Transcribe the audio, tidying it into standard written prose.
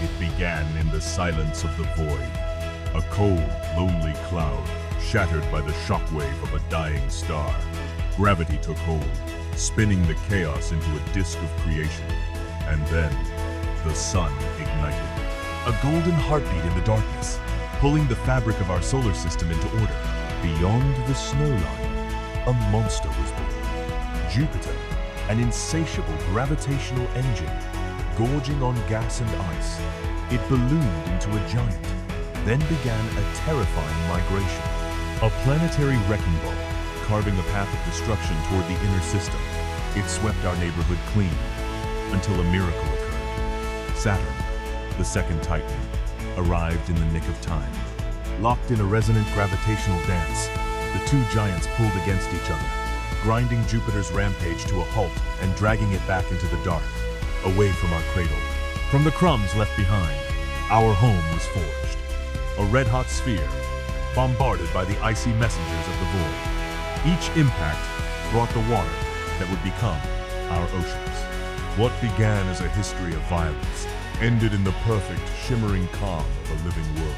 It began in the silence of the void. A cold, lonely cloud, shattered by the shockwave of a dying star. Gravity took hold, spinning the chaos into a disk of creation. And then, the sun ignited. A golden heartbeat in the darkness, pulling the fabric of our solar system into order. Beyond the snow line, a monster was born. Jupiter, an insatiable gravitational engine, gorging on gas and ice. It ballooned into a giant, then began a terrifying migration. A planetary wrecking ball, carving a path of destruction toward the inner system. It swept our neighborhood clean, until a miracle occurred. Saturn, the second Titan, arrived in the nick of time. Locked in a resonant gravitational dance, the two giants pulled against each other, grinding Jupiter's rampage to a halt and dragging it back into the dark, away from our cradle. From the crumbs left behind, our home was forged. A red-hot sphere, bombarded by the icy messengers of the void. Each impact brought the water that would become our oceans. What began as a history of violence ended in the perfect, shimmering calm of a living world.